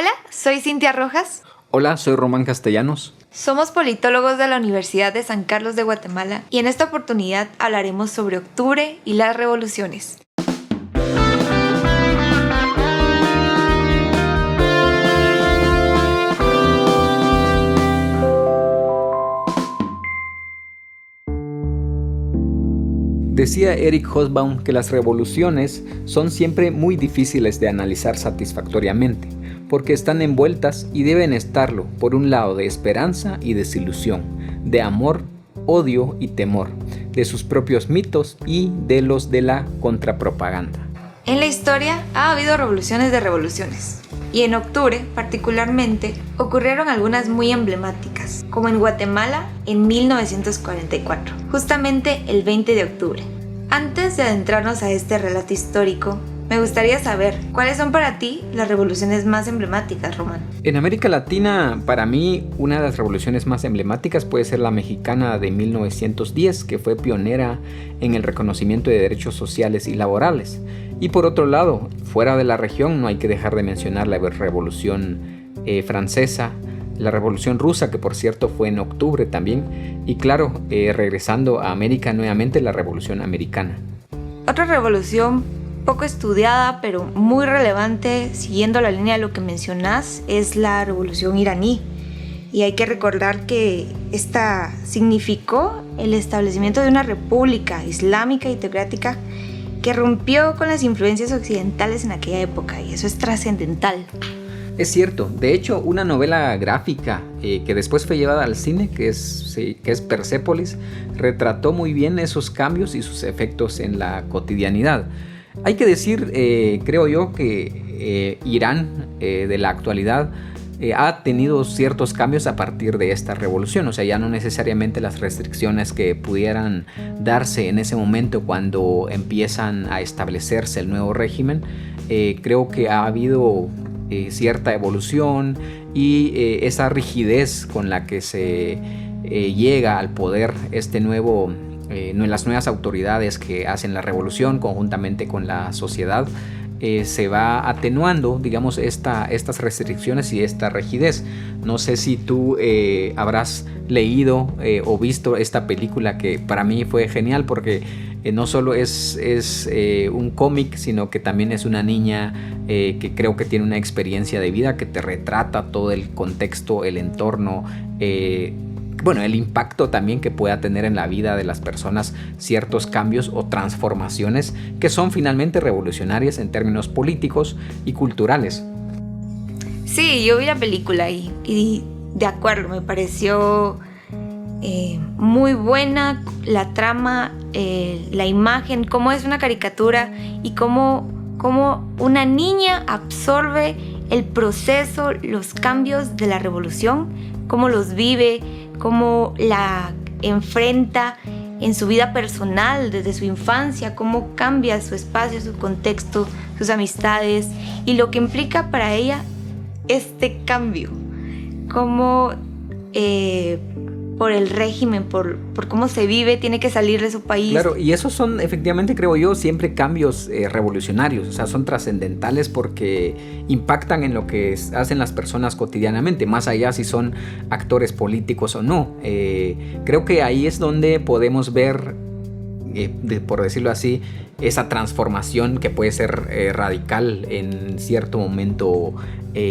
Hola, soy Cintia Rojas. Hola, soy Román Castellanos. Somos politólogos de la Universidad de San Carlos de Guatemala y en esta oportunidad hablaremos sobre octubre y las revoluciones. Decía Eric Hobsbawm que las revoluciones son siempre muy difíciles de analizar satisfactoriamente, porque están envueltas y deben estarlo por un lado de esperanza y desilusión, de amor, odio y temor, de sus propios mitos y de los de la contrapropaganda. En la historia ha habido revoluciones de revoluciones, y en octubre particularmente ocurrieron algunas muy emblemáticas, como en Guatemala en 1944, justamente el 20 de octubre. Antes de adentrarnos a este relato histórico, me gustaría saber cuáles son para ti las revoluciones más emblemáticas, Román. En América Latina, para mí, una de las revoluciones más emblemáticas puede ser la mexicana de 1910, que fue pionera en el reconocimiento de derechos sociales y laborales. Y por otro lado, fuera de la región, no hay que dejar de mencionar la revolución francesa, la revolución rusa, que por cierto fue en octubre también, y claro, regresando a América nuevamente, la revolución americana. Otra revolución poco estudiada pero muy relevante, siguiendo la línea de lo que mencionás, es la revolución iraní. Y hay que recordar que esta significó el establecimiento de una república islámica y teocrática que rompió con las influencias occidentales en aquella época, y eso es trascendental. Es cierto, de hecho una novela gráfica que después fue llevada al cine, que es Persépolis, retrató muy bien esos cambios y sus efectos en la cotidianidad. Hay que decir, creo yo, que Irán de la actualidad ha tenido ciertos cambios a partir de esta revolución. O sea, ya no necesariamente las restricciones que pudieran darse en ese momento cuando empiezan a establecerse el nuevo régimen. Creo que ha habido cierta evolución y esa rigidez con la que se llega al poder las nuevas autoridades que hacen la revolución conjuntamente con la sociedad, se va atenuando, digamos, estas restricciones y esta rigidez. No sé si tú habrás leído o visto esta película, que para mí fue genial porque no solo es un cómic, sino que también es una niña que creo que tiene una experiencia de vida que te retrata todo el contexto, el entorno, el impacto también que pueda tener en la vida de las personas ciertos cambios o transformaciones que son finalmente revolucionarias en términos políticos y culturales. Sí, yo vi la película y de acuerdo, me pareció muy buena la trama, la imagen, cómo es una caricatura y cómo una niña absorbe el proceso, los cambios de la revolución, cómo los vive, cómo la enfrenta en su vida personal desde su infancia, cómo cambia su espacio, su contexto, sus amistades y lo que implica para ella este cambio, cómo por el régimen, por cómo se vive, tiene que salir de su país. Claro, y esos son efectivamente, creo yo, siempre cambios revolucionarios, o sea, son trascendentales porque impactan en lo que hacen las personas cotidianamente, más allá si son actores políticos o no. Creo que ahí es donde podemos ver, por decirlo así, esa transformación que puede ser radical en cierto momento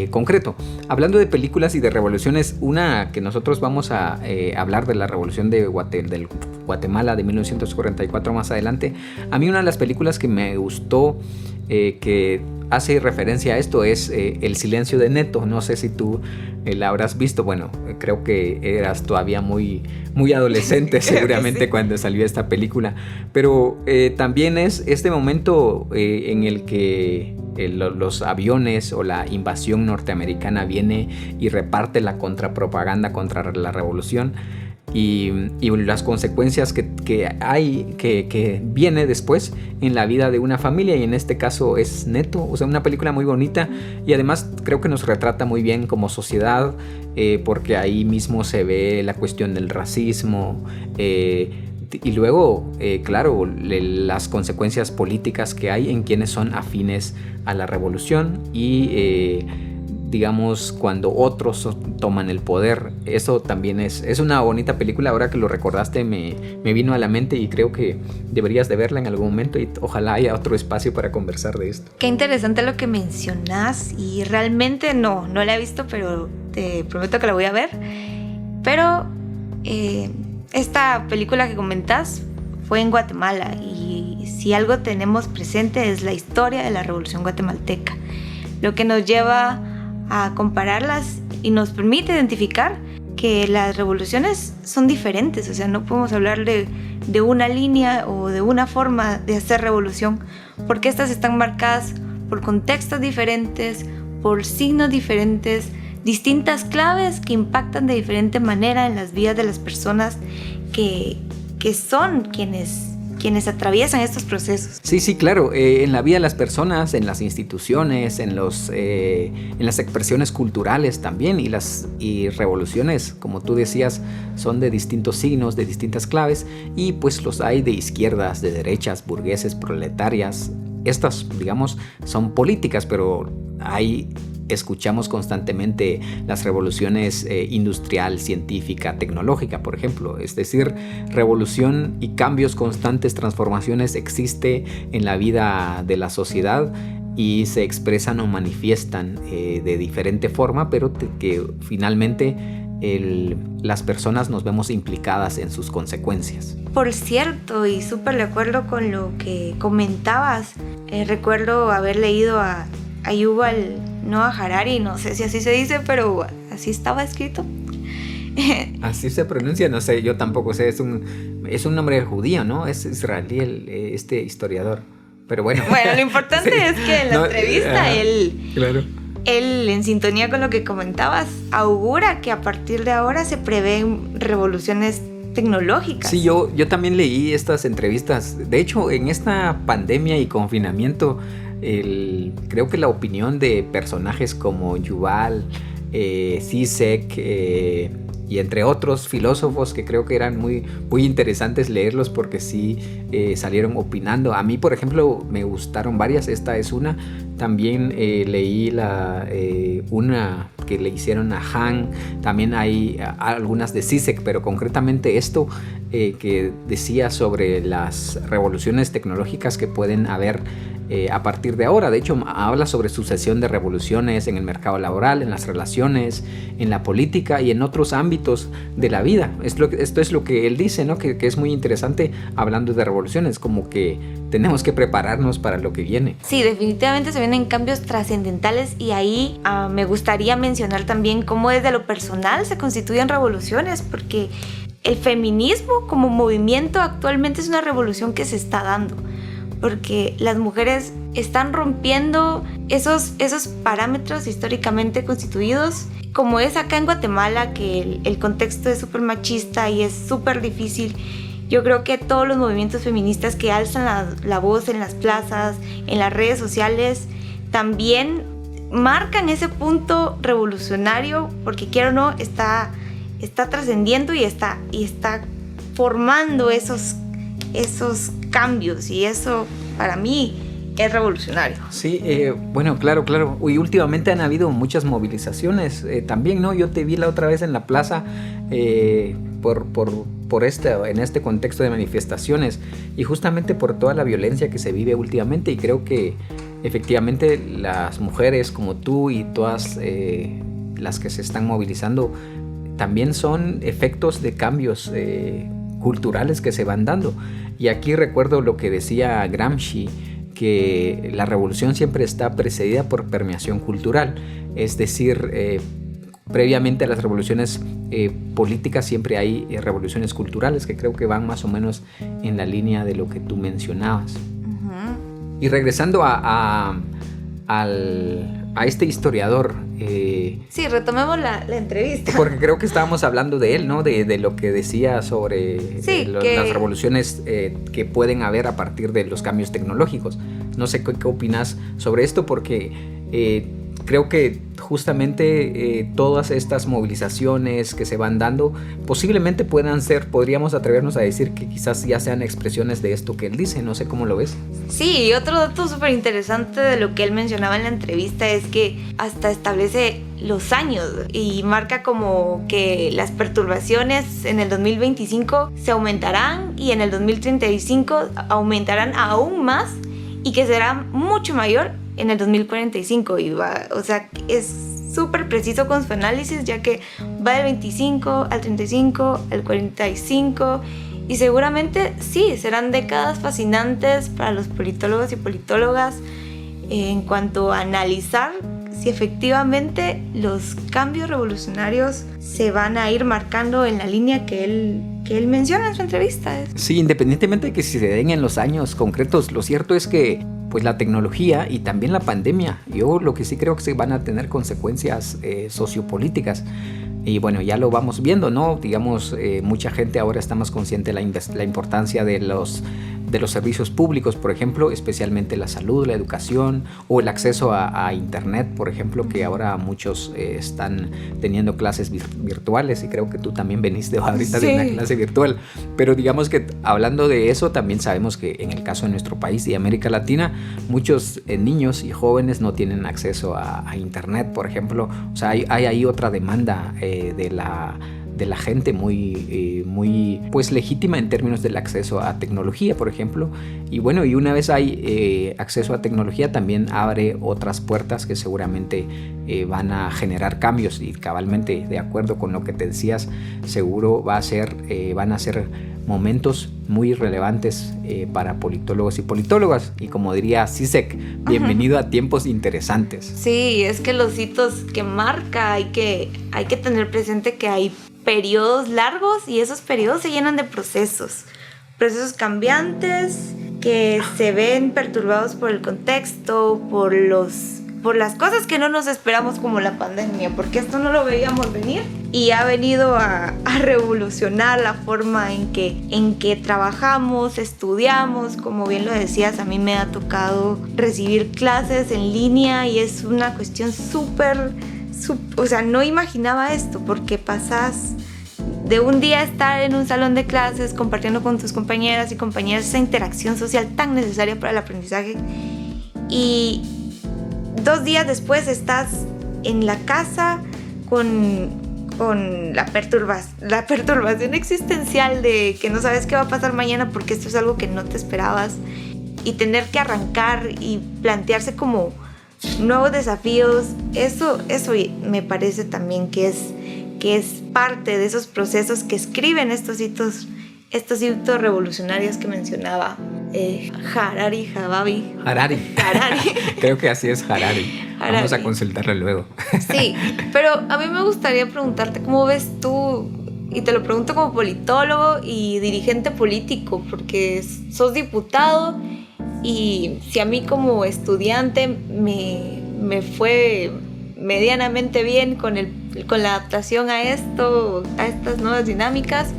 concreto. Hablando de películas y de revoluciones, una que nosotros vamos a hablar de la revolución del Guatemala de 1944 más adelante. A mí una de las películas que me gustó, que hace referencia a esto, es El silencio de Neto. No sé si tú la habrás visto. Bueno, creo que eras todavía muy, muy adolescente seguramente sí, cuando salió esta película. Pero también es este momento en el que los aviones o la invasión norteamericana viene y reparte la contrapropaganda contra la revolución. Y las consecuencias que viene después en la vida de una familia, y en este caso es Neto. O sea, una película muy bonita y además creo que nos retrata muy bien como sociedad, porque ahí mismo se ve la cuestión del racismo, y luego, claro, las consecuencias políticas que hay en quienes son afines a la revolución y digamos, cuando otros toman el poder. Eso también es una bonita película. Ahora que lo recordaste me vino a la mente y creo que deberías de verla en algún momento y ojalá haya otro espacio para conversar de esto. Qué interesante lo que mencionas y realmente no la he visto, pero te prometo que la voy a ver. Pero esta película que comentas fue en Guatemala y si algo tenemos presente es la historia de la Revolución Guatemalteca, lo que nos lleva a compararlas y nos permite identificar que las revoluciones son diferentes. O sea, no podemos hablar de una línea o de una forma de hacer revolución, porque estas están marcadas por contextos diferentes, por signos diferentes, distintas claves que impactan de diferente manera en las vidas de las personas que son quienes atraviesan estos procesos. Sí, claro. En la vida de las personas, en las instituciones, en las expresiones culturales también, y revoluciones, como tú decías, son de distintos signos, de distintas claves, y pues los hay de izquierdas, de derechas, burgueses, proletarias. Estas, digamos, son políticas, pero escuchamos constantemente las revoluciones industrial, científica, tecnológica, por ejemplo. Es decir, revolución y cambios constantes, transformaciones existe en la vida de la sociedad y se expresan o manifiestan de diferente forma, pero que finalmente las personas nos vemos implicadas en sus consecuencias. Por cierto, y súper de acuerdo con lo que comentabas, recuerdo haber leído a Yuval Noah Harari, no sé si así se dice, pero así estaba escrito. Así se pronuncia, no sé, yo tampoco sé, es un nombre judío, ¿no? Es israelí este historiador, pero bueno. Bueno, lo importante sí. Es que en la entrevista claro. Él, en sintonía con lo que comentabas, augura que a partir de ahora se prevén revoluciones tecnológicas. Sí, yo también leí estas entrevistas. De hecho, en esta pandemia y confinamiento, creo que la opinión de personajes como Yuval, Zizek y entre otros filósofos que creo que eran muy, muy interesantes leerlos porque sí salieron opinando. A mí, por ejemplo, me gustaron varias. Esta es una. También leí una que le hicieron a Han. También hay algunas de Zizek, pero concretamente esto que decía sobre las revoluciones tecnológicas que pueden haber a partir de ahora. De hecho, habla sobre sucesión de revoluciones en el mercado laboral, en las relaciones, en la política y en otros ámbitos de la vida. Esto es lo que él dice, ¿no? Que es muy interesante hablando de revoluciones, como que tenemos que prepararnos para lo que viene. Sí, definitivamente se vienen cambios trascendentales y ahí me gustaría mencionar también cómo desde lo personal se constituyen revoluciones, porque el feminismo como movimiento actualmente es una revolución que se está dando, porque las mujeres están rompiendo esos parámetros históricamente constituidos, como es acá en Guatemala, que el contexto es súper machista y es súper difícil. Yo creo que todos los movimientos feministas que alzan la voz en las plazas, en las redes sociales, también marcan ese punto revolucionario, porque quiero o no, está trascendiendo y está formando esos cambios, y eso para mí es revolucionario. Sí, bueno, claro. Y últimamente han habido muchas movilizaciones también, ¿no? Yo te vi la otra vez en la plaza en este contexto de manifestaciones y justamente por toda la violencia que se vive últimamente, y creo que efectivamente las mujeres como tú y todas las que se están movilizando también son efectos de cambios culturales que se van dando. Y aquí recuerdo lo que decía Gramsci, que la revolución siempre está precedida por permeación cultural, es decir, previamente a las revoluciones políticas siempre hay revoluciones culturales, que creo que van más o menos en la línea de lo que tú mencionabas. Uh-huh. Y regresando a este historiador. Sí, retomemos la entrevista. Porque creo que estábamos hablando de él, ¿no? De lo que decía sobre las revoluciones que pueden haber a partir de los cambios tecnológicos. No sé qué opinas sobre esto, porque creo que justamente todas estas movilizaciones que se van dando posiblemente podríamos atrevernos a decir que quizás ya sean expresiones de esto que él dice. No sé cómo lo ves. Sí, y otro dato súper interesante de lo que él mencionaba en la entrevista es que hasta establece los años y marca como que las perturbaciones en el 2025 se aumentarán y en el 2035 aumentarán aún más y que será mucho mayor en el 2045. O sea, es súper preciso con su análisis, ya que va del 25 al 35 al 45 y seguramente sí, serán décadas fascinantes para los politólogos y politólogas en cuanto a analizar si efectivamente los cambios revolucionarios se van a ir marcando en la línea que él menciona en su entrevista. Sí, independientemente de que si se den en los años concretos, lo cierto es que pues la tecnología y también la pandemia, yo lo que sí creo que se van a tener consecuencias sociopolíticas. Y bueno, ya lo vamos viendo, ¿no? Digamos, mucha gente ahora está más consciente de la importancia de los servicios públicos, por ejemplo, especialmente la salud, la educación o el acceso a internet, por ejemplo, que ahora muchos están teniendo clases virtuales, y creo que tú también veniste ahorita de una clase virtual. Pero digamos que hablando de eso, también sabemos que en el caso de nuestro país y América Latina, muchos niños y jóvenes no tienen acceso a internet, por ejemplo. O sea, hay ahí otra demanda de la gente muy pues legítima en términos del acceso a tecnología, por ejemplo. Y bueno, y una vez hay acceso a tecnología, también abre otras puertas que seguramente van a generar cambios, y cabalmente de acuerdo con lo que te decías, seguro van a ser momentos muy relevantes para politólogos y politólogas, y como diría Zizek, bienvenido a tiempos interesantes. Sí, es que los hitos que marca hay que tener presente que hay periodos largos y esos periodos se llenan de procesos cambiantes que se ven perturbados por el contexto, por las cosas que no nos esperamos, como la pandemia, porque esto no lo veíamos venir y ha venido a revolucionar la forma en que trabajamos, estudiamos. Como bien lo decías, a mí me ha tocado recibir clases en línea y es una cuestión o sea, no imaginaba esto, porque pasas de un día estar en un salón de clases compartiendo con tus compañeras y compañeros esa interacción social tan necesaria para el aprendizaje, y 2 días después estás en la casa con la perturbación existencial de que no sabes qué va a pasar mañana porque esto es algo que no te esperabas, y tener que arrancar y plantearse como nuevos desafíos. Eso me parece también que es parte de esos procesos que escriben estos hitos revolucionarios que mencionaba Harari. Creo que así es Harari. Vamos a consultarlo luego. Sí, pero a mí me gustaría preguntarte cómo ves tú, y te lo pregunto como politólogo y dirigente político, porque sos diputado, y si a mí como estudiante me fue medianamente bien con la adaptación a estas nuevas dinámicas,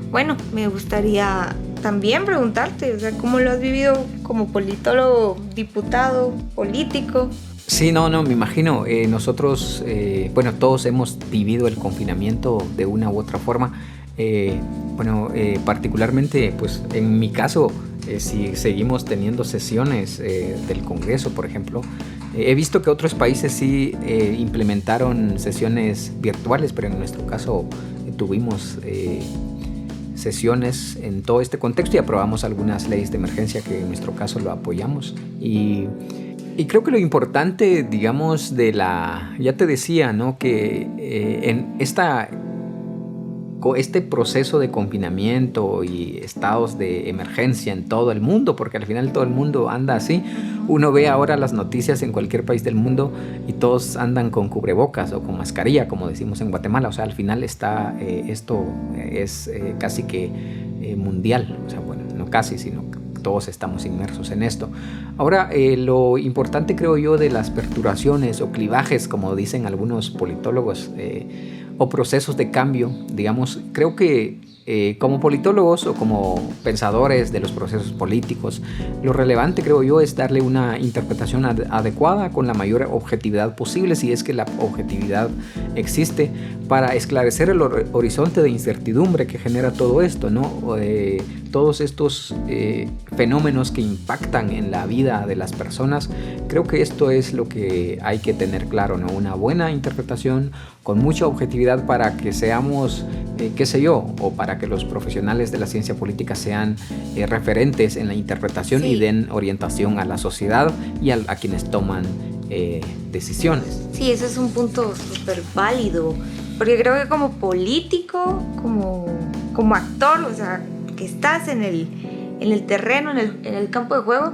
bueno, me gustaría también preguntarte, o sea, ¿cómo lo has vivido como politólogo, diputado, político? Sí, no, me imagino. Nosotros, todos hemos vivido el confinamiento de una u otra forma. Particularmente, pues en mi caso, si seguimos teniendo sesiones del Congreso, por ejemplo, he visto que otros países sí implementaron sesiones virtuales, pero en nuestro caso tuvimos sesiones en todo este contexto y aprobamos algunas leyes de emergencia que en nuestro caso lo apoyamos. Y creo que lo importante, digamos, ya te decía, ¿no?, que en este proceso de confinamiento y estados de emergencia en todo el mundo, porque al final todo el mundo anda así. Uno ve ahora las noticias en cualquier país del mundo y todos andan con cubrebocas o con mascarilla, como decimos en Guatemala. O sea, al final esto es casi que mundial. O sea, bueno, no casi, sino que todos estamos inmersos en esto. Ahora, lo importante, creo yo, de las perturbaciones o clivajes, como dicen algunos politólogos, o procesos de cambio, digamos, creo que como politólogos o como pensadores de los procesos políticos, lo relevante, creo yo, es darle una interpretación adecuada con la mayor objetividad posible, si es que la objetividad existe, para esclarecer el horizonte de incertidumbre que genera todo esto, ¿no? Todos estos fenómenos que impactan en la vida de las personas. Creo que esto es lo que hay que tener claro, ¿no? Una buena interpretación con mucha objetividad para que seamos, qué sé yo, o para que los profesionales de la ciencia política sean referentes en la interpretación, sí, y den orientación a la sociedad y a quienes toman decisiones. Sí, eso es un punto súper válido, porque creo que como político, como actor, o sea, que estás en el terreno, en el campo de juego,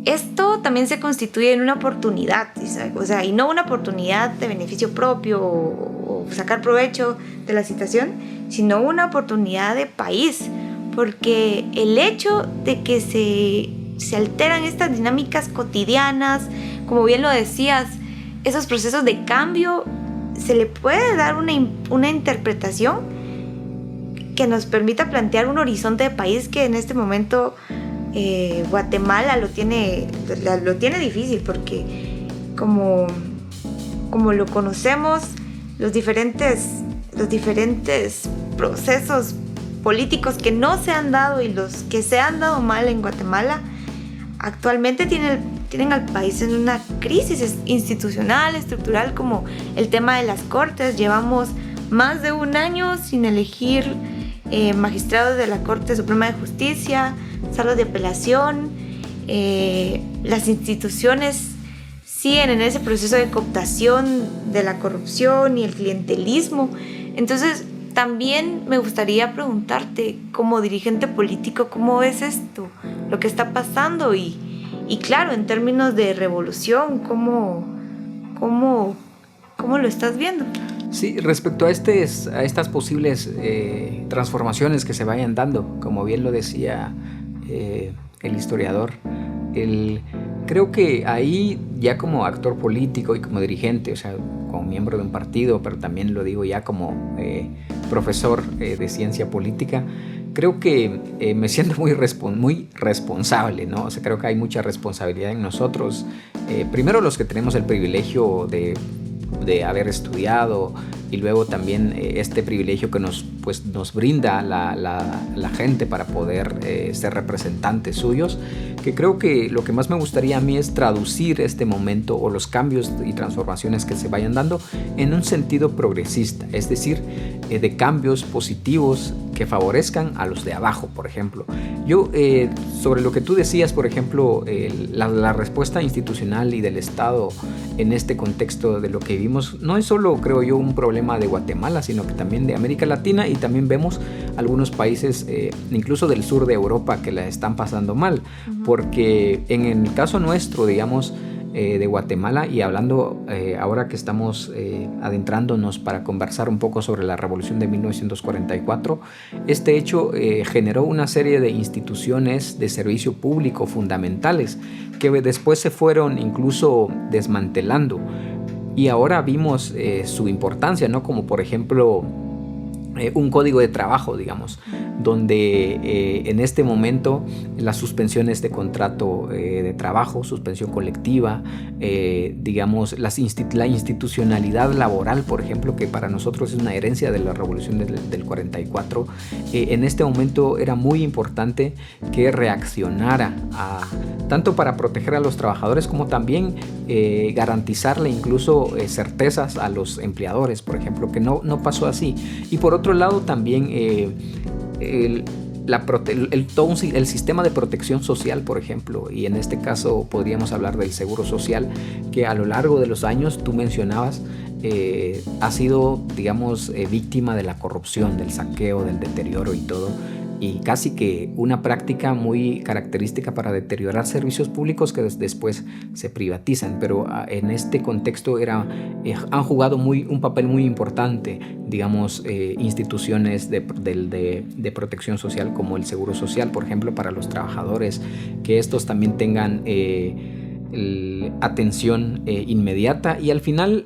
esto también se constituye en una oportunidad, o sea, y no una oportunidad de beneficio propio o sacar provecho de la situación, sino una oportunidad de país, porque el hecho de que se alteran estas dinámicas cotidianas, como bien lo decías, esos procesos de cambio, se le puede dar una interpretación que nos permita plantear un horizonte de país que en este momento Guatemala lo tiene difícil, porque como lo conocemos, los diferentes procesos políticos que no se han dado y los que se han dado mal en Guatemala actualmente tienen al país en una crisis institucional, estructural, como el tema de las cortes. Llevamos más de un año sin elegir magistrados de la Corte Suprema de Justicia, salas de apelación. Las instituciones siguen en ese proceso de cooptación de la corrupción y el clientelismo. Entonces, también me gustaría preguntarte, como dirigente político, ¿cómo ves esto, lo que está pasando? Y claro, en términos de revolución, ¿cómo lo estás viendo? Sí, respecto a estas posibles transformaciones que se vayan dando, como bien lo decía el historiador, creo que ahí ya como actor político y como dirigente, o sea, como miembro de un partido, pero también lo digo ya como profesor de ciencia política, creo que me siento muy responsable, ¿no? O sea, creo que hay mucha responsabilidad en nosotros. Primero los que tenemos el privilegio de haber estudiado, y luego también este privilegio que nos brinda la gente para poder ser representantes suyos, que creo que lo que más me gustaría a mí es traducir este momento o los cambios y transformaciones que se vayan dando en un sentido progresista, es decir, de cambios positivos que favorezcan a los de abajo, por ejemplo. Yo, sobre lo que tú decías, por ejemplo, la respuesta institucional y del Estado en este contexto de lo que vivimos, no es solo, creo yo, un problema de Guatemala, sino que también de América Latina, y también vemos algunos países, incluso del sur de Europa, que la están pasando mal, porque en el caso nuestro, digamos, de Guatemala, y hablando ahora que estamos adentrándonos para conversar un poco sobre la revolución de 1944, este hecho generó una serie de instituciones de servicio público fundamentales que después se fueron incluso desmantelando, y ahora vimos su importancia, ¿no? Como por ejemplo un código de trabajo, digamos, donde en este momento las suspensiones de contrato de trabajo, suspensión colectiva, digamos, la institucionalidad laboral, por ejemplo, que para nosotros es una herencia de la revolución del 44, en este momento era muy importante que reaccionara tanto para proteger a los trabajadores como también garantizarle incluso certezas a los empleadores, por ejemplo, que no pasó así. Y por otro lado también el sistema de protección social, por ejemplo, y en este caso podríamos hablar del seguro social, que a lo largo de los años, tú mencionabas, ha sido, digamos, víctima de la corrupción, del saqueo, del deterioro y todo, y casi que una práctica muy característica para deteriorar servicios públicos que después se privatizan, pero en este contexto han jugado un papel muy importante, digamos, instituciones de protección social como el Seguro Social, por ejemplo, para los trabajadores, que estos también tengan atención inmediata y al final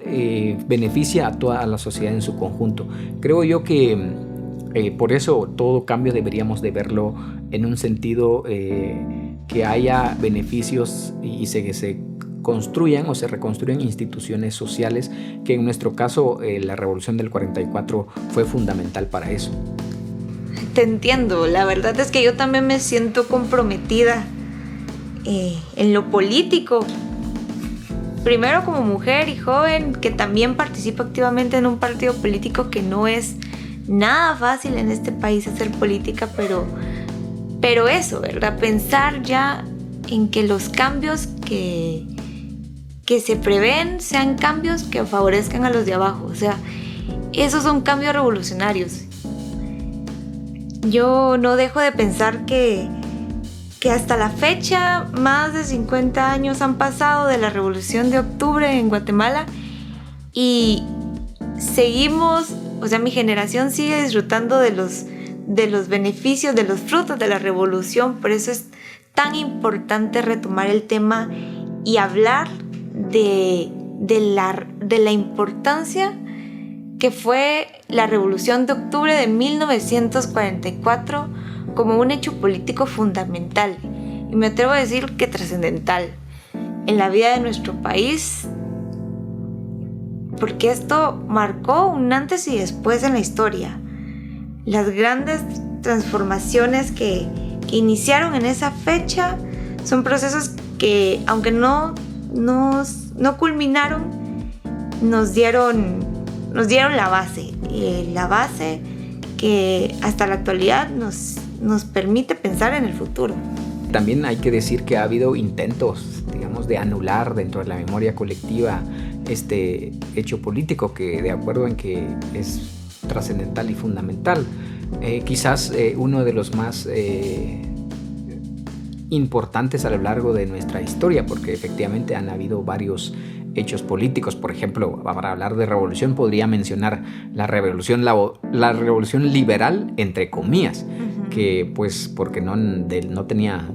beneficia a toda la sociedad en su conjunto. Creo yo que Por eso todo cambio deberíamos de verlo en un sentido que haya beneficios y se construyan o se reconstruyan instituciones sociales, que en nuestro caso la Revolución del 44 fue fundamental para eso. Te entiendo, la verdad es que yo también me siento comprometida en lo político. Primero como mujer y joven que también participa activamente en un partido político, que no es nada fácil en este país hacer política, pero eso, ¿verdad? Pensar ya en que los cambios que se prevén sean cambios que favorezcan a los de abajo. O sea, esos son cambios revolucionarios. Yo no dejo de pensar que hasta la fecha más de 50 años han pasado de la Revolución de Octubre en Guatemala y seguimos, o sea, mi generación sigue disfrutando de los beneficios, de los frutos de la revolución. Por eso es tan importante retomar el tema y hablar de la importancia que fue la Revolución de Octubre de 1944 como un hecho político fundamental, y me atrevo a decir que trascendental en la vida de nuestro país, porque esto marcó un antes y después en la historia. Las grandes transformaciones que iniciaron en esa fecha son procesos que, aunque no culminaron, nos dieron la base que hasta la actualidad nos permite pensar en el futuro. También hay que decir que ha habido intentos, digamos, de anular dentro de la memoria colectiva este hecho político, que de acuerdo en que es trascendental y fundamental. Quizás uno de los más importantes a lo largo de nuestra historia, porque efectivamente han habido varios hechos políticos. Por ejemplo, para hablar de revolución podría mencionar la revolución liberal, entre comillas, que pues porque no tenía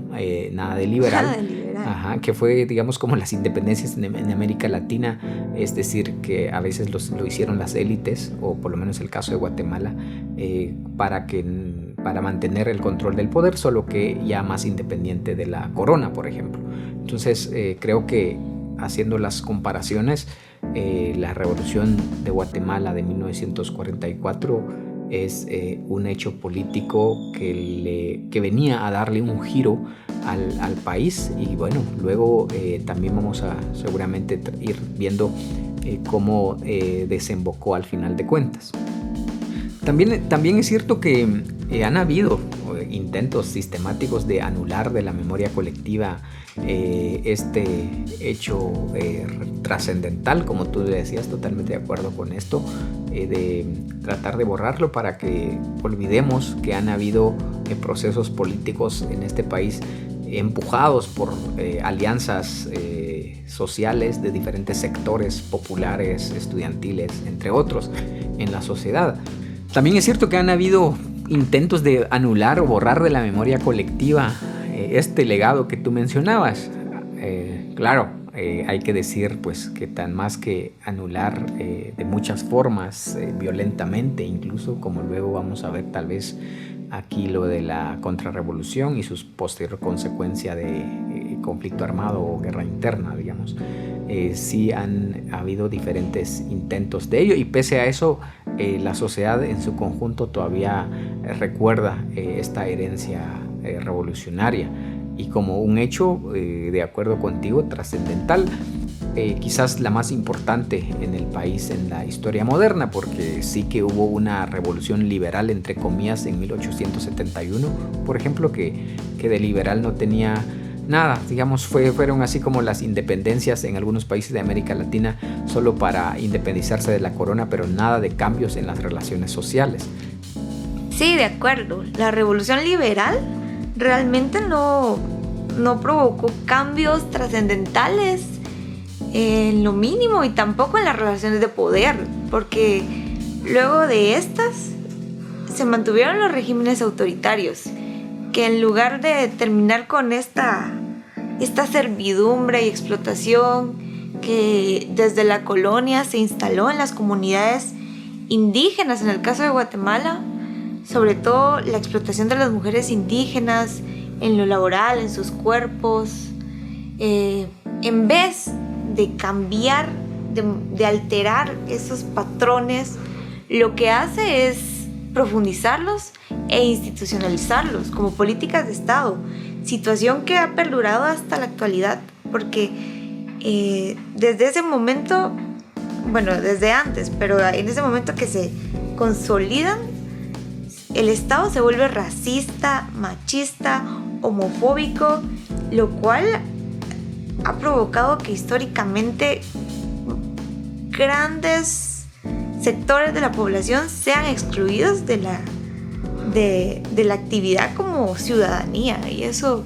nada de liberal. Ajá, que fue, digamos, como las independencias en América Latina, es decir, que a veces lo hicieron las élites, o por lo menos el caso de Guatemala, para mantener el control del poder, solo que ya más independiente de la corona, por ejemplo. Entonces, creo que haciendo las comparaciones, la Revolución de Guatemala de 1944 es un hecho político que venía a darle un giro al país, y bueno, luego también vamos a seguramente ir viendo cómo desembocó al final de cuentas. También es cierto que han habido intentos sistemáticos de anular de la memoria colectiva este hecho trascendental, como tú decías, totalmente de acuerdo con esto, de tratar de borrarlo para que olvidemos que han habido procesos políticos en este país empujados por alianzas sociales de diferentes sectores populares, estudiantiles, entre otros, en la sociedad. También es cierto que han habido intentos de anular o borrar de la memoria colectiva este legado que tú mencionabas. Claro, hay que decir pues que tan más que anular de muchas formas, violentamente incluso, como luego vamos a ver tal vez aquí lo de la contrarrevolución y sus posterior consecuencia de conflicto armado o guerra interna, digamos. Sí han habido diferentes intentos de ello, y pese a eso la sociedad en su conjunto todavía recuerda esta herencia revolucionaria, y como un hecho, de acuerdo contigo, trascendental, quizás la más importante en el país en la historia moderna, porque sí que hubo una revolución liberal, entre comillas, en 1871, por ejemplo, que de liberal no tenía nada, digamos, fueron así como las independencias en algunos países de América Latina, solo para independizarse de la corona, pero nada de cambios en las relaciones sociales. Sí, de acuerdo. La revolución liberal realmente no provocó cambios trascendentales en lo mínimo, y tampoco en las relaciones de poder, porque luego de estas se mantuvieron los regímenes autoritarios, que en lugar de terminar con esta servidumbre y explotación que desde la colonia se instaló en las comunidades indígenas, en el caso de Guatemala, sobre todo la explotación de las mujeres indígenas en lo laboral, en sus cuerpos, en vez de cambiar, de alterar esos patrones, lo que hace es profundizarlos e institucionalizarlos como políticas de Estado, situación que ha perdurado hasta la actualidad, porque desde ese momento, bueno, desde antes, pero en ese momento que se consolidan, el Estado se vuelve racista, machista, homofóbico, lo cual ha provocado que históricamente grandes sectores de la población sean excluidos de la actividad como ciudadanía, y eso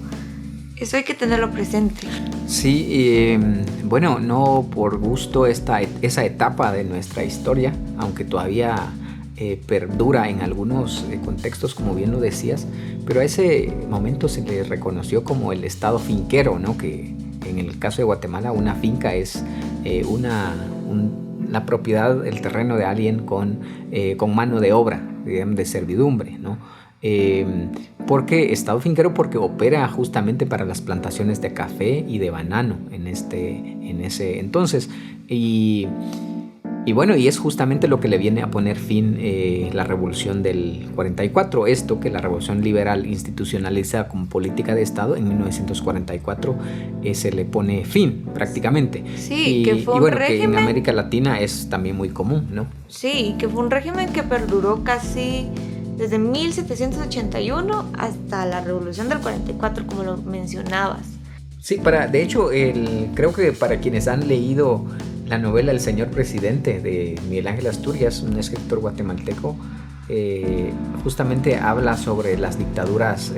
hay que tenerlo presente. Sí, bueno, no por gusto esa etapa de nuestra historia, aunque todavía perdura en algunos contextos, como bien lo decías, pero a ese momento se le reconoció como el estado finquero, ¿no? Que en el caso de Guatemala una finca es la propiedad, el terreno de alguien con mano de obra, digamos, de servidumbre, ¿no? Porque estado finquero, porque opera justamente para las plantaciones de café y de banano en ese entonces, y bueno, y es justamente lo que le viene a poner fin la revolución del 44, esto que la revolución liberal institucionaliza como política de Estado en 1944 se le pone fin prácticamente. Sí, que fue un bueno, régimen que en América Latina es también muy común, ¿no? Sí, que fue un régimen que perduró casi desde 1781 hasta la revolución del 44, como lo mencionabas. Sí, de hecho, creo que para quienes han leído la novela El Señor Presidente de Miguel Ángel Asturias, un escritor guatemalteco, justamente habla sobre las dictaduras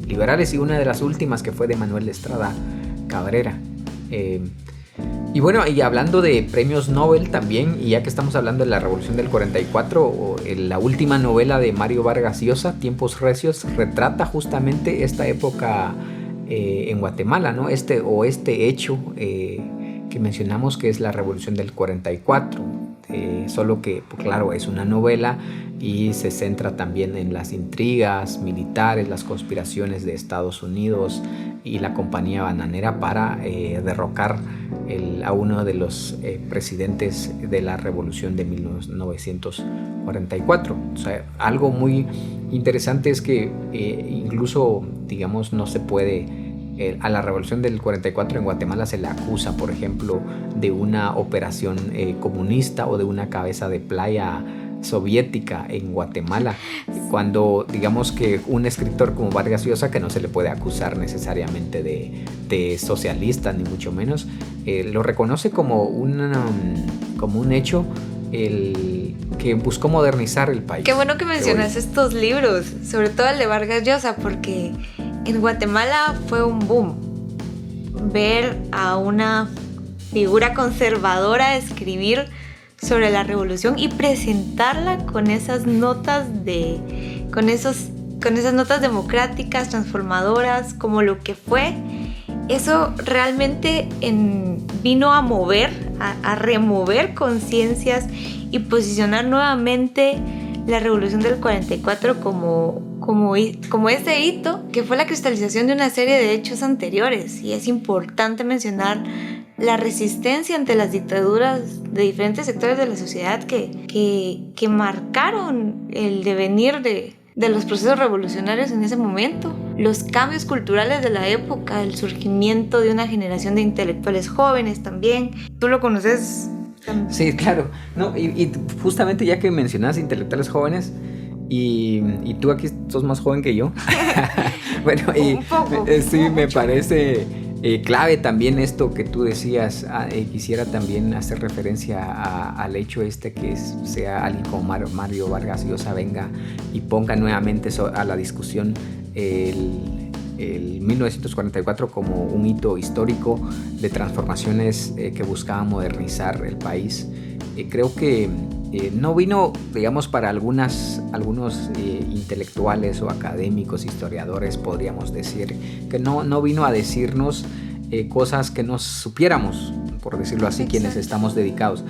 liberales, y una de las últimas que fue de Manuel de Estrada Cabrera. Y bueno, y hablando de premios Nobel también, y ya que estamos hablando de la Revolución del 44, la última novela de Mario Vargas Llosa, Tiempos Recios, retrata justamente esta época en Guatemala, ¿no? Este hecho que mencionamos, que es la Revolución del 44, solo que, pues, claro, es una novela y se centra también en las intrigas militares, las conspiraciones de Estados Unidos y la Compañía Bananera para derrocar a uno de los presidentes de la Revolución de 1944. O sea, algo muy interesante es que incluso, digamos, no se puede... a la Revolución del 44 en Guatemala se le acusa, por ejemplo, de una operación comunista o de una cabeza de playa soviética en Guatemala, cuando digamos que un escritor como Vargas Llosa, que no se le puede acusar necesariamente de socialista ni mucho menos, lo reconoce como un hecho que buscó modernizar el país. Qué bueno que mencionas estos libros, sobre todo el de Vargas Llosa, porque en Guatemala fue un boom ver a una figura conservadora escribir sobre la revolución y presentarla con esas notas con esas notas democráticas, transformadoras, como lo que fue. Eso realmente vino a mover, a remover conciencias y posicionar nuevamente la revolución del 44 como ese hito que fue la cristalización de una serie de hechos anteriores. Y es importante mencionar la resistencia ante las dictaduras de diferentes sectores de la sociedad que marcaron el devenir de los procesos revolucionarios en ese momento, los cambios culturales de la época, el surgimiento de una generación de intelectuales jóvenes también. ¿Tú lo conoces? Sí, claro. No, y justamente ya que mencionas intelectuales jóvenes, y tú aquí sos más joven que yo. Bueno, y un poco, sí, me parece clave también esto que tú decías. Quisiera también hacer referencia al hecho que sea alguien como Mario Vargas Llosa venga y ponga nuevamente a la discusión el 1944 como un hito histórico de transformaciones que buscaban modernizar el país. Creo que no vino, digamos, para algunos intelectuales o académicos, historiadores, podríamos decir, que no vino a decirnos cosas que no supiéramos, por decirlo así. Exacto. Quienes estamos dedicados,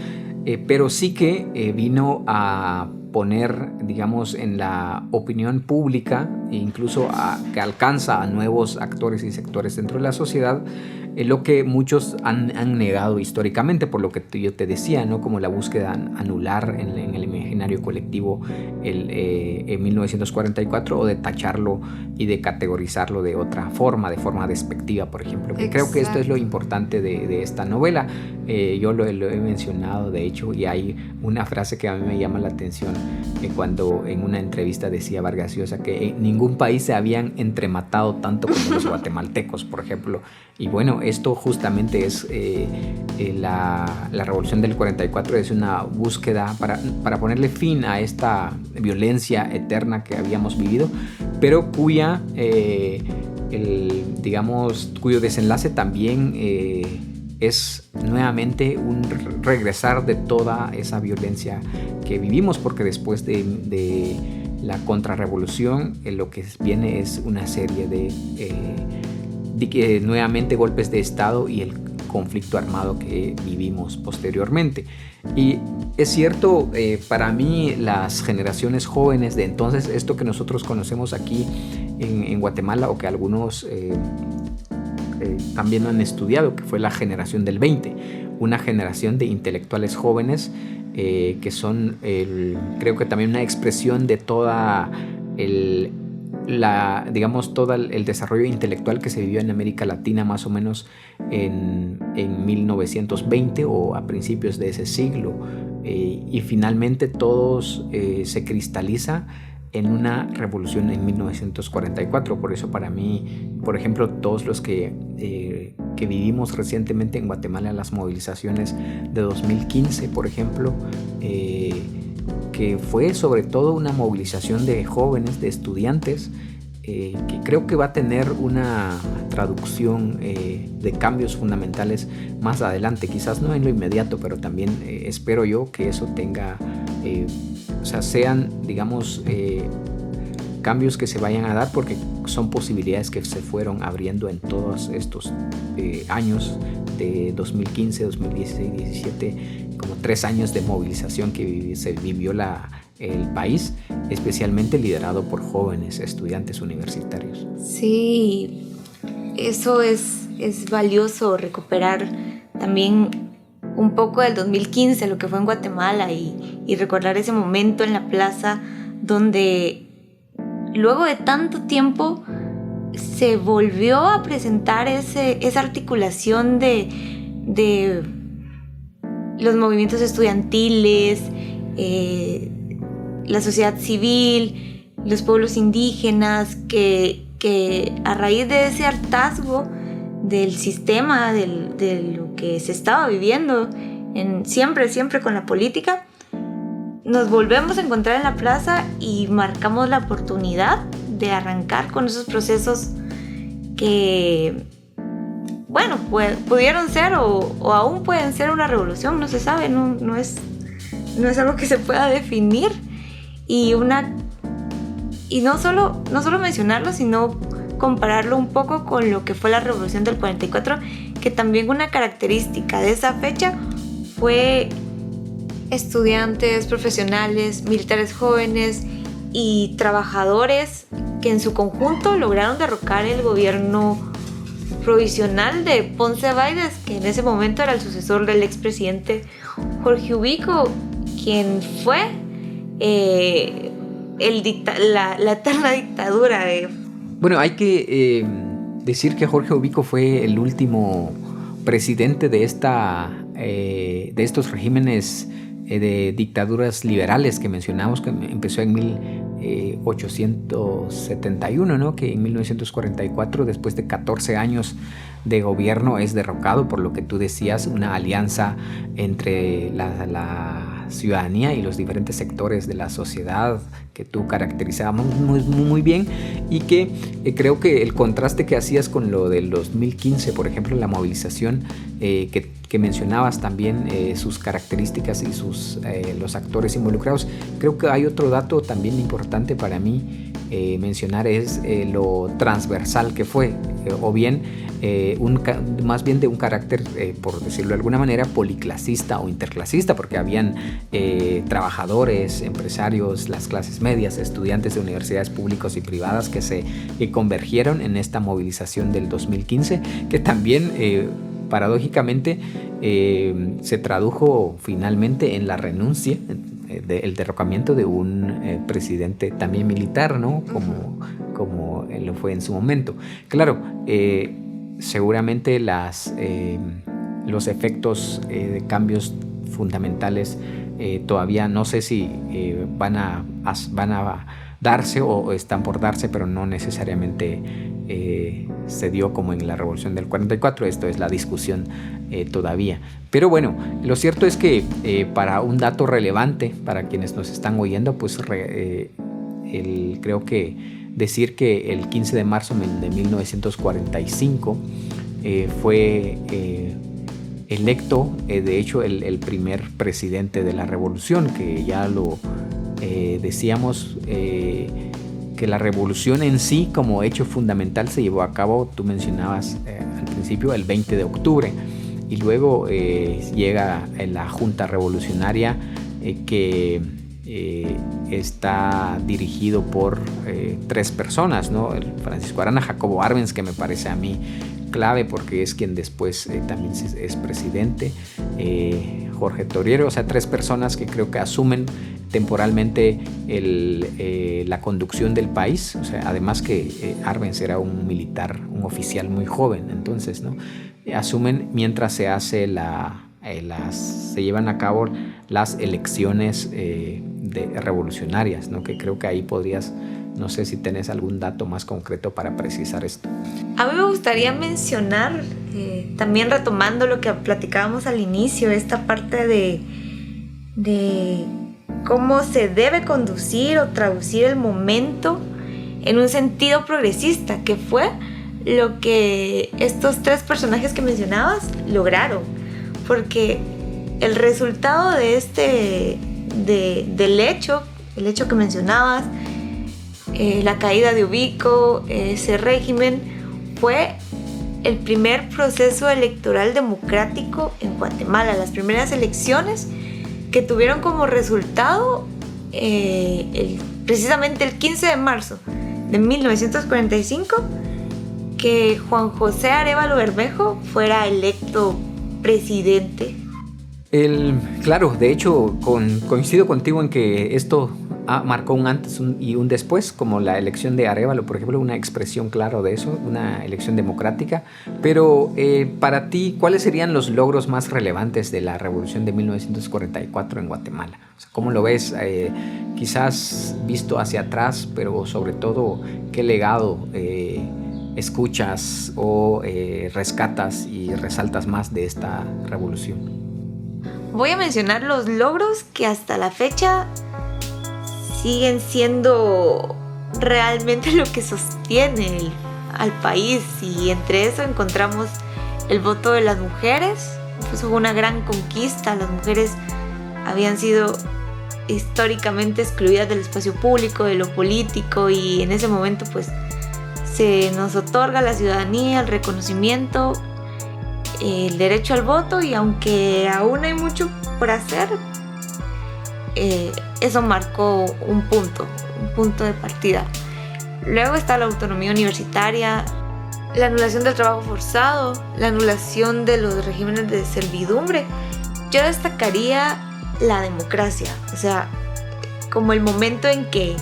pero sí que vino a poner, digamos, en la opinión pública, e incluso que alcanza a nuevos actores y sectores dentro de la sociedad, lo que muchos han negado históricamente, por lo que yo te decía, ¿no? Como la búsqueda anular en el imaginario colectivo en 1944, o de tacharlo y de categorizarlo de otra forma, de forma despectiva, por ejemplo. Creo que esto es lo importante de esta novela. Yo lo he mencionado, de hecho, y hay una frase que a mí me llama la atención, cuando en una entrevista decía Vargas Llosa que en ningún país se habían entrematado tanto como los guatemaltecos, por ejemplo. Y bueno, esto justamente es la revolución del 44, es una búsqueda para ponerle fin a esta violencia eterna que habíamos vivido, pero cuyo desenlace también es nuevamente un regresar de toda esa violencia que vivimos, porque después de la contrarrevolución lo que viene es una serie de nuevamente golpes de Estado y el conflicto armado que vivimos posteriormente. Y es cierto, para mí las generaciones jóvenes de entonces, esto que nosotros conocemos aquí en Guatemala, o que algunos también han estudiado, que fue la generación del 20, una generación de intelectuales jóvenes que son creo que también una expresión de toda todo el desarrollo intelectual que se vivió en América Latina más o menos en 1920 o a principios de ese siglo, y finalmente todos se cristaliza en una revolución en 1944. Por eso para mí, por ejemplo, todos los que vivimos recientemente en Guatemala las movilizaciones de 2015, por ejemplo, que fue sobre todo una movilización de jóvenes, de estudiantes, que creo que va a tener una traducción de cambios fundamentales más adelante, quizás no en lo inmediato, pero también espero yo que eso tenga, sean, digamos, cambios que se vayan a dar, porque son posibilidades que se fueron abriendo en todos estos años de 2015, 2016, 2017, como 3 años de movilización que se vivió el país, especialmente liderado por jóvenes estudiantes universitarios. Sí, eso es valioso, recuperar también un poco del 2015, lo que fue en Guatemala, y recordar ese momento en la plaza donde luego de tanto tiempo se volvió a presentar esa articulación de los movimientos estudiantiles, la sociedad civil, los pueblos indígenas, que a raíz de ese hartazgo del sistema, de lo que se estaba viviendo siempre con la política, nos volvemos a encontrar en la plaza y marcamos la oportunidad de arrancar con esos procesos que, bueno, pudieron ser o aún pueden ser una revolución, no se sabe, no es algo que se pueda definir, y no solo mencionarlo, sino compararlo un poco con lo que fue la revolución del 44, que también una característica de esa fecha fue estudiantes, profesionales, militares jóvenes y trabajadores que en su conjunto lograron derrocar el gobierno provisional de Ponce Baides, que en ese momento era el sucesor del expresidente Jorge Ubico, quien fue la eterna dictadura de... Bueno, hay que decir que Jorge Ubico fue el último presidente de estos regímenes de dictaduras liberales que mencionamos, que empezó en 1871, ¿no? Que en 1944, después de 14 años de gobierno, es derrocado por lo que tú decías, una alianza entre la ciudadanía y los diferentes sectores de la sociedad que tú caracterizabas muy bien, y que creo que el contraste que hacías con lo del 2015, por ejemplo, la movilización que mencionabas también, sus características y los actores involucrados, creo que hay otro dato también importante para mí mencionar, es lo transversal que fue, o bien más bien de un carácter, por decirlo de alguna manera, policlasista o interclasista, porque habían trabajadores, empresarios, las clases medias, estudiantes de universidades públicas y privadas que convergieron en esta movilización del 2015, que también paradójicamente se tradujo finalmente en la renuncia, el derrocamiento de un presidente también militar, ¿no? Como lo fue en su momento. Claro, seguramente los efectos de cambios fundamentales todavía no sé si van a darse o están por darse, pero no necesariamente se dio como en la Revolución del 44. Esto es la discusión todavía. Pero bueno, lo cierto es que para un dato relevante para quienes nos están oyendo, pues creo que decir que el 15 de marzo de 1945 fue electo, de hecho, el primer presidente de la revolución, que ya lo decíamos, que la revolución en sí como hecho fundamental se llevó a cabo, tú mencionabas al principio, el 20 de octubre, y luego llega la Junta Revolucionaria que está dirigido por 3 personas, ¿no? El Francisco Arana, Jacobo Arbenz, que me parece a mí clave porque es quien después también es presidente, Jorge Toriero, o sea, 3 personas que creo que asumen temporalmente la conducción del país, o sea, además que Arbenz era un militar, un oficial muy joven, entonces, ¿no? Asumen mientras se hace se llevan a cabo las elecciones revolucionarias, ¿no? Que creo que ahí podrías, no sé si tenés algún dato más concreto para precisar esto. A mí me gustaría mencionar, también retomando lo que platicábamos al inicio, esta parte de cómo se debe conducir o traducir el momento en un sentido progresista, que fue lo que estos 3 personajes que mencionabas lograron, porque el resultado de del hecho, el hecho que mencionabas, la caída de Ubico, ese régimen, fue el primer proceso electoral democrático en Guatemala, las primeras elecciones que tuvieron como resultado precisamente el 15 de marzo de 1945 que Juan José Arévalo Bermejo fuera electo presidente. Claro, de hecho coincido contigo en que esto marcó un antes y un después, como la elección de Arévalo, por ejemplo, una expresión clara de eso, una elección democrática. Pero para ti, ¿cuáles serían los logros más relevantes de la revolución de 1944 en Guatemala? O sea, ¿cómo lo ves? Quizás visto hacia atrás, pero sobre todo, ¿qué legado escuchas o rescatas y resaltas más de esta revolución? Voy a mencionar los logros que hasta la fecha siguen siendo realmente lo que sostiene al país, y entre eso encontramos el voto de las mujeres. Pues fue una gran conquista. Las mujeres habían sido históricamente excluidas del espacio público, de lo político, y en ese momento pues se nos otorga la ciudadanía, el reconocimiento, el derecho al voto, y aunque aún hay mucho por hacer, eso marcó un punto de partida. Luego está la autonomía universitaria, la anulación del trabajo forzado, la anulación de los regímenes de servidumbre. Yo destacaría la democracia, o sea, como el momento en que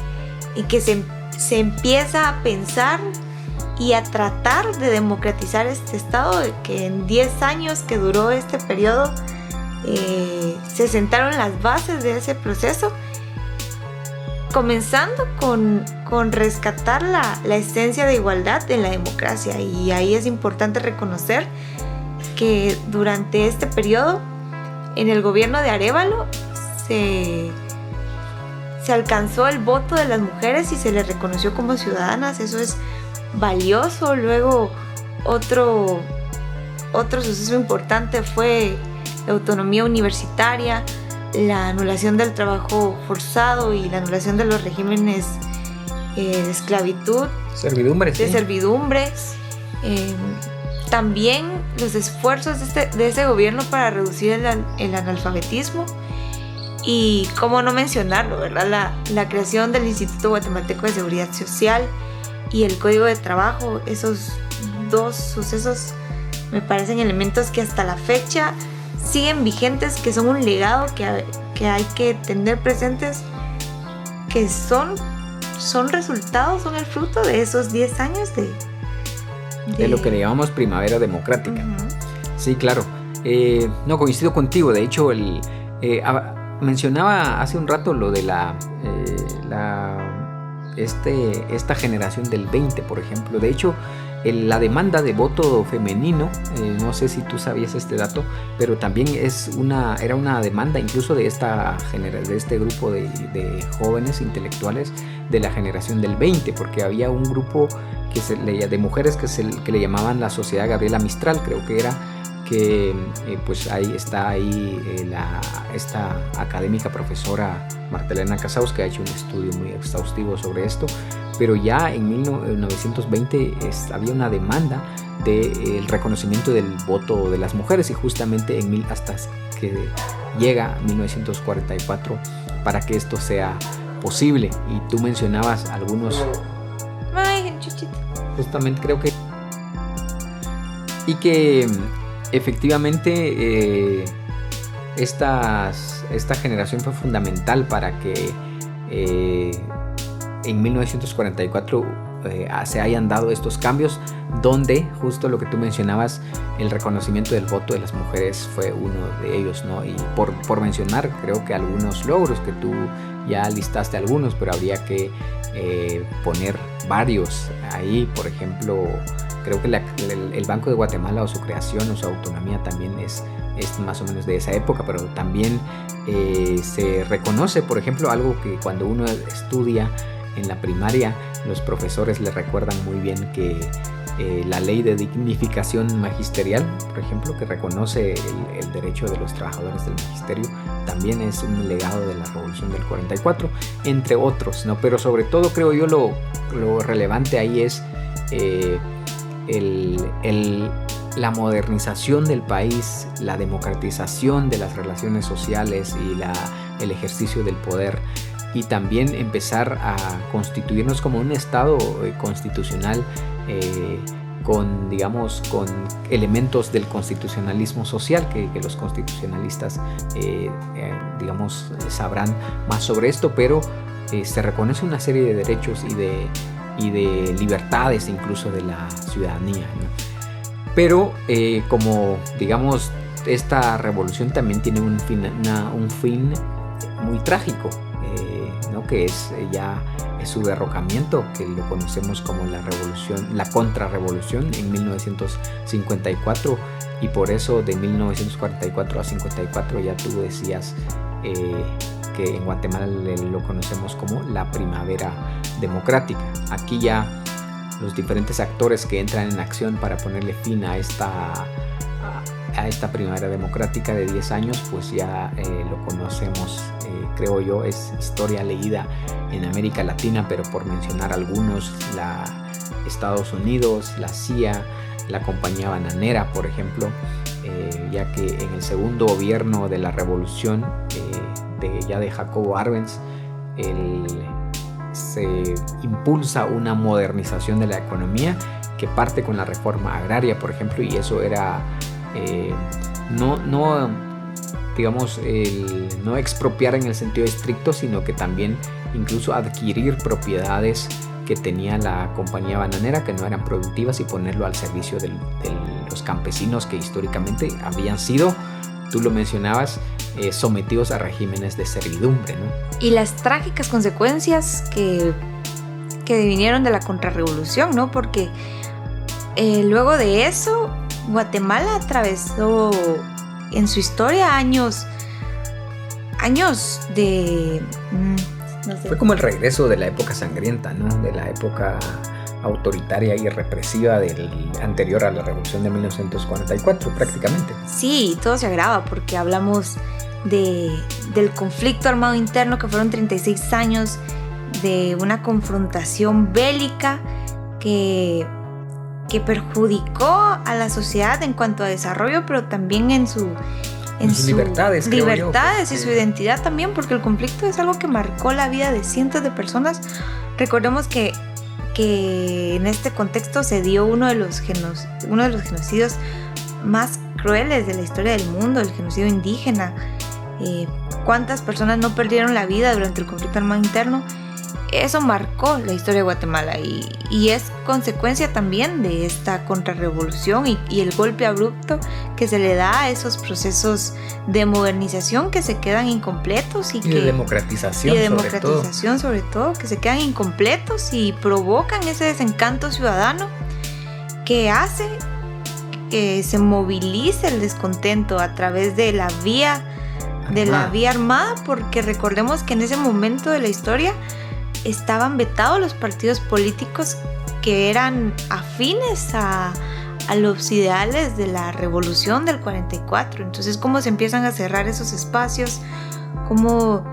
se empieza a pensar y a tratar de democratizar este estado, de que en 10 años que duró este periodo se sentaron las bases de ese proceso, comenzando con rescatar la esencia de igualdad en la democracia. Y ahí es importante reconocer que durante este periodo, en el gobierno de Arévalo, se alcanzó el voto de las mujeres y se les reconoció como ciudadanas. Eso es valioso. Luego otro suceso importante fue la autonomía universitaria, la anulación del trabajo forzado y la anulación de los regímenes de esclavitud, servidumbre, de servidumbres. también los esfuerzos de ese gobierno para reducir el analfabetismo. Y cómo no mencionarlo, ¿verdad? La creación del Instituto Guatemalteco de Seguridad Social y el Código de Trabajo. Esos dos sucesos me parecen elementos que hasta la fecha siguen vigentes, que son un legado que hay que tener presentes, que son resultados, son el fruto de esos 10 años de lo que le llamamos primavera democrática. Uh-huh. Sí, claro. No, coincido contigo. De hecho, mencionaba hace un rato lo de esta generación del 20, por ejemplo. De hecho, la demanda de voto femenino, no sé si tú sabías este dato, pero también era una demanda incluso de este grupo de jóvenes intelectuales de la generación del 20, porque había un grupo de mujeres que le llamaban la Sociedad Gabriela Mistral, creo que era, que pues ahí está esta académica profesora Marta Elena Casaus, que ha hecho un estudio muy exhaustivo sobre esto. Pero ya en 1920 había una demanda del reconocimiento del voto de las mujeres, y justamente hasta que llega 1944 para que esto sea posible. Y tú mencionabas algunos. Ay, chuchita. Justamente creo que. Y que efectivamente esta generación fue fundamental para que en 1944 se hayan dado estos cambios, donde justo lo que tú mencionabas, el reconocimiento del voto de las mujeres fue uno de ellos, ¿no? Y por mencionar, creo que algunos logros que tú ya listaste algunos, pero habría que poner varios ahí. Por ejemplo, creo que el Banco de Guatemala, o su creación o su autonomía, también es más o menos de esa época, pero también se reconoce, por ejemplo, algo que cuando uno estudia en la primaria, los profesores le recuerdan muy bien, que la ley de dignificación magisterial, por ejemplo, que reconoce el derecho de los trabajadores del magisterio, también es un legado de la Revolución del 44, entre otros, ¿no? Pero sobre todo, creo yo, lo relevante ahí es la modernización del país, la democratización de las relaciones sociales y el ejercicio del poder, y también empezar a constituirnos como un Estado constitucional con elementos del constitucionalismo social, que los constitucionalistas sabrán más sobre esto, pero se reconoce una serie de derechos y de libertades incluso de la ciudadanía, ¿no? Pero como digamos, esta revolución también tiene un fin muy trágico, ¿no? Que es su derrocamiento, que lo conocemos como la contrarrevolución en 1954, y por eso de 1944 a 54 ya tú decías que en Guatemala lo conocemos como la primavera democrática. Aquí ya los diferentes actores que entran en acción para ponerle fin a esta primavera democrática de 10 años, pues ya lo conocemos, creo yo, es historia leída en América Latina, pero por mencionar algunos, Estados Unidos, la CIA, la Compañía Bananera, por ejemplo, ya que en el segundo gobierno de la revolución de Jacobo Arbenz, se impulsa una modernización de la economía que parte con la reforma agraria, por ejemplo, y eso era no expropiar en el sentido estricto, sino que también incluso adquirir propiedades que tenía la Compañía Bananera que no eran productivas y ponerlo al servicio de los campesinos que históricamente habían sido, tú lo mencionabas, sometidos a regímenes de servidumbre, ¿no? Y las trágicas consecuencias que vinieron de la contrarrevolución, ¿no? Porque luego de eso, Guatemala atravesó en su historia años de... no sé. Fue como el regreso de la época sangrienta, ¿no? De la época autoritaria y represiva anterior a la revolución de 1944, prácticamente. Sí, todo se agrava porque hablamos del conflicto armado interno, que fueron 36 años de una confrontación bélica que perjudicó a la sociedad en cuanto a desarrollo, pero también en sus libertades, y su identidad también, porque el conflicto es algo que marcó la vida de cientos de personas. Recordemos que en este contexto se dio uno de los genocidios más crueles de la historia del mundo, el genocidio indígena. ¿Cuántas personas no perdieron la vida durante el conflicto armado interno? Eso marcó la historia de Guatemala y es consecuencia también de esta contrarrevolución y el golpe abrupto que se le da a esos procesos de modernización que se quedan incompletos y de democratización sobre todo, que se quedan incompletos y provocan ese desencanto ciudadano que hace que se movilice el descontento a través de la vía armada, porque recordemos que en ese momento de la historia estaban vetados los partidos políticos que eran afines a los ideales de la revolución del 44. Entonces, ¿cómo se empiezan a cerrar esos espacios? ¿Cómo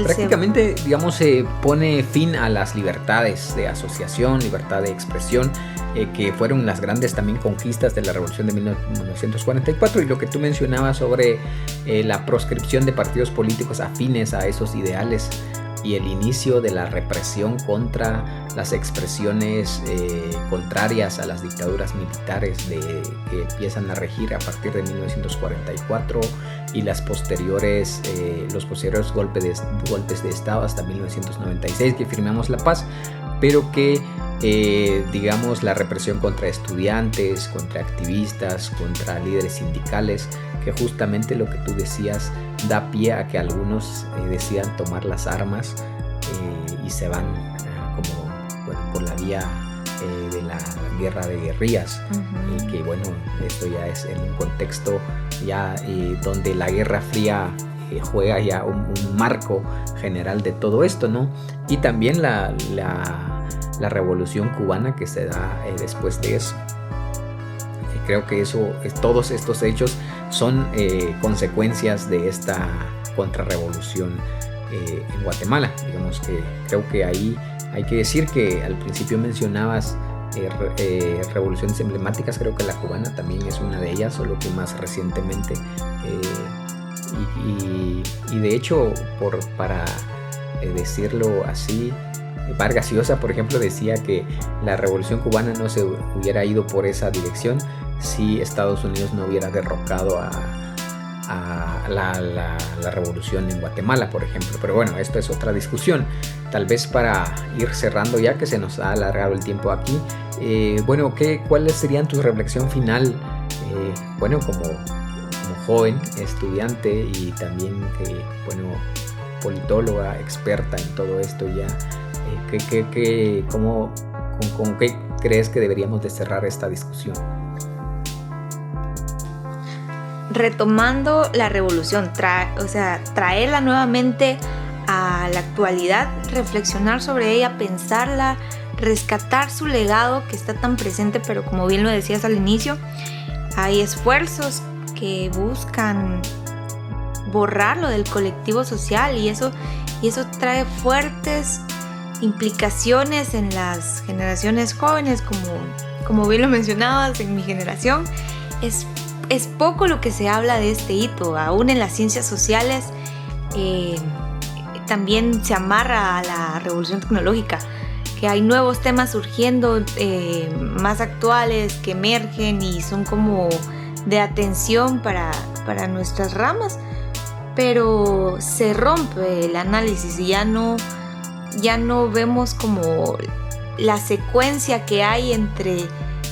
prácticamente, digamos, se pone fin a las libertades de asociación, libertad de expresión, que fueron las grandes también conquistas de la revolución de 1944, y lo que tú mencionabas sobre la proscripción de partidos políticos afines a esos ideales y el inicio de la represión contra las expresiones contrarias a las dictaduras militares que empiezan a regir a partir de 1944 y los posteriores golpes de Estado hasta 1996, que firmamos la paz, pero que digamos la represión contra estudiantes, contra activistas, contra líderes sindicales, que justamente lo que tú decías da pie a que algunos decidan tomar las armas y se van por la vía de la guerra de guerrillas. Y que bueno, esto ya es en un contexto ya donde la Guerra Fría juega ya un marco general de todo esto, ¿no? Y también la revolución cubana que se da después de eso. Creo que todos estos hechos son consecuencias de esta contrarrevolución en Guatemala. Digamos que creo que ahí hay que decir que al principio mencionabas revoluciones emblemáticas. Creo que la cubana también es una de ellas, solo que más recientemente. Y de hecho, para decirlo así, Vargas Llosa, por ejemplo, decía que la revolución cubana no se hubiera ido por esa dirección si Estados Unidos no hubiera derrocado a la revolución en Guatemala, por ejemplo. Pero bueno, esto es otra discusión. Tal vez para ir cerrando, ya que se nos ha alargado el tiempo aquí, ¿cuáles serían tu reflexión final? Como joven, estudiante y también politóloga, experta en todo esto ya, ¿con qué crees que deberíamos de cerrar esta discusión? Retomando la revolución, traerla nuevamente a la actualidad, reflexionar sobre ella, pensarla, rescatar su legado que está tan presente, pero como bien lo decías al inicio, hay esfuerzos que buscan borrarlo del colectivo social y eso trae fuertes implicaciones en las generaciones jóvenes, como bien lo mencionabas. En mi generación es poco lo que se habla de este hito, aún en las ciencias sociales. También se amarra a la revolución tecnológica, que hay nuevos temas surgiendo más actuales que emergen y son como de atención para nuestras ramas, pero se rompe el análisis y ya no vemos como la secuencia que hay entre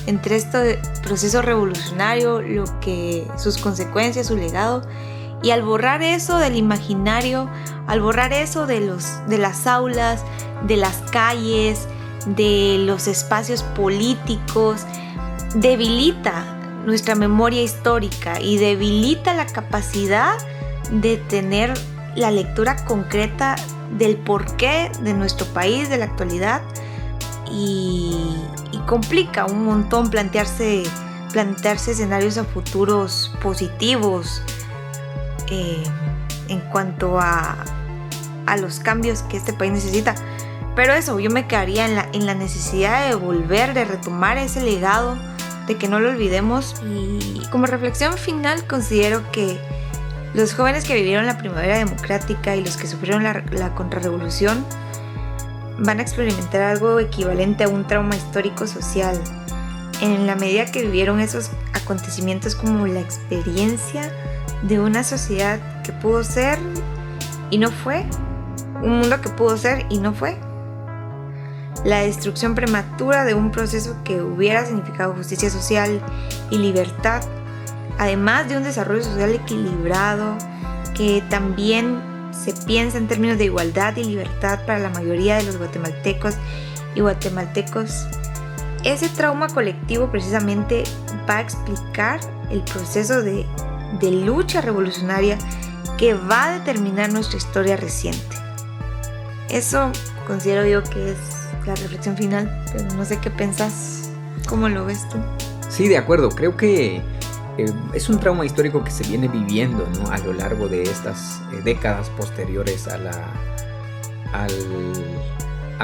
este proceso revolucionario, sus consecuencias, su legado. Y al borrar eso del imaginario, al borrar eso de las aulas, de las calles, de los espacios políticos, debilita nuestra memoria histórica y debilita la capacidad de tener la lectura concreta del porqué de nuestro país, de la actualidad, y complica un montón plantearse escenarios a futuros positivos en cuanto a los cambios que este país necesita. Pero eso, yo me quedaría en la necesidad de volver, de retomar ese legado, de que no lo olvidemos. Y como reflexión final, considero que los jóvenes que vivieron la primavera democrática y los que sufrieron la contrarrevolución van a experimentar algo equivalente a un trauma histórico social, en la medida que vivieron esos acontecimientos como la experiencia de una sociedad que pudo ser y no fue, un mundo que pudo ser y no fue, la destrucción prematura de un proceso que hubiera significado justicia social y libertad, además de un desarrollo social equilibrado que también se piensa en términos de igualdad y libertad para la mayoría de los guatemaltecos y guatemaltecos. Ese trauma colectivo precisamente va a explicar el proceso de lucha revolucionaria que va a determinar nuestra historia reciente. Eso considero yo que es la reflexión final, pero no sé qué pensás, ¿cómo lo ves tú? Sí, de acuerdo, creo que es un trauma histórico que se viene viviendo, ¿no?, a lo largo de estas décadas posteriores a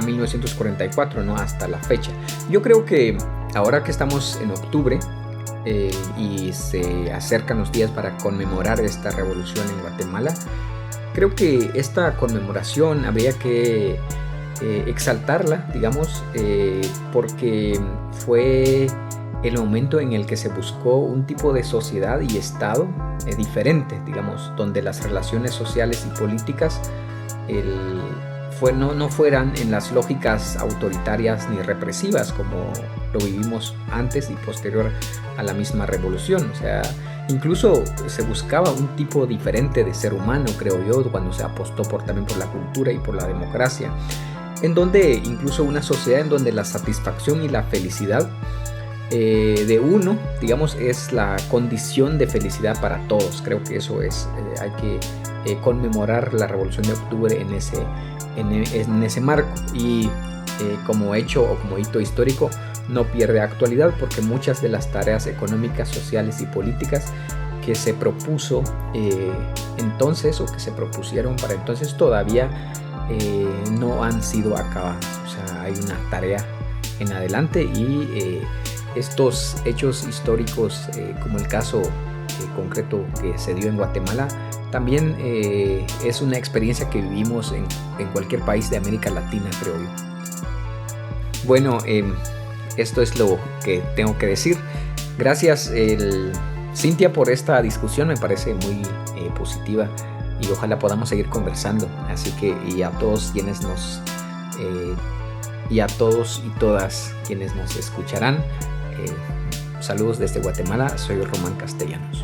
1944, ¿no?, hasta la fecha. Yo creo que ahora que estamos en octubre y se acercan los días para conmemorar esta revolución en Guatemala, creo que esta conmemoración habría que exaltarla, digamos, porque fue el momento en el que se buscó un tipo de sociedad y Estado diferente, digamos, donde las relaciones sociales y políticas no fueran en las lógicas autoritarias ni represivas como lo vivimos antes y posterior a la misma revolución. O sea, incluso se buscaba un tipo diferente de ser humano, creo yo, cuando se apostó también por la cultura y por la democracia, en donde incluso una sociedad en donde la satisfacción y la felicidad de uno, digamos, es la condición de felicidad para todos. Creo que eso es, hay que conmemorar la Revolución de Octubre en ese marco, y como hecho o como hito histórico no pierde actualidad, porque muchas de las tareas económicas, sociales y políticas que se propuso entonces, o que se propusieron para entonces, todavía no han sido acabadas. O sea, hay una tarea en adelante, y estos hechos históricos, como el caso concreto que se dio en Guatemala, también es una experiencia que vivimos en cualquier país de América Latina, creo yo. Bueno, esto es lo que tengo que decir. Gracias, Cintia, por esta discusión. Me parece muy positiva, y ojalá podamos seguir conversando. Así que, y a todos quienes y a todos y todas quienes nos escucharán, saludos desde Guatemala. Soy Román Castellanos.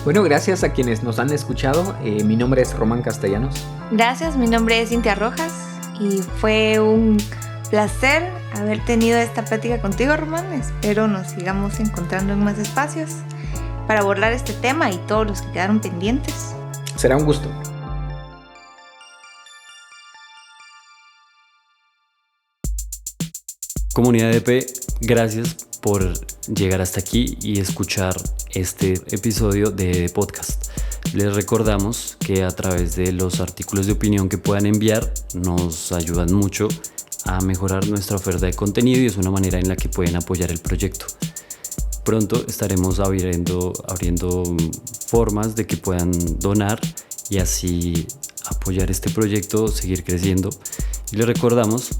Bueno, gracias a quienes nos han escuchado. Mi nombre es Román Castellanos. Gracias, mi nombre es Cintia Rojas, y fue un placer haber tenido esta plática contigo, Román. Espero nos sigamos encontrando en más espacios para abordar este tema y todos los que quedaron pendientes. Será un gusto. Comunidad EP, gracias por llegar hasta aquí y escuchar este episodio de podcast. Les recordamos que a través de los artículos de opinión que puedan enviar nos ayudan mucho a mejorar nuestra oferta de contenido, y es una manera en la que pueden apoyar el proyecto. Pronto estaremos abriendo formas de que puedan donar y así apoyar este proyecto, seguir creciendo. Y les recordamos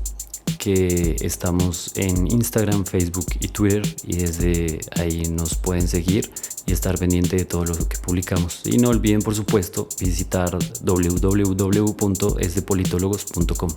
que estamos en Instagram, Facebook y Twitter, y desde ahí nos pueden seguir y estar pendiente de todo lo que publicamos. Y no olviden, por supuesto, visitar www.esdepolitólogos.com.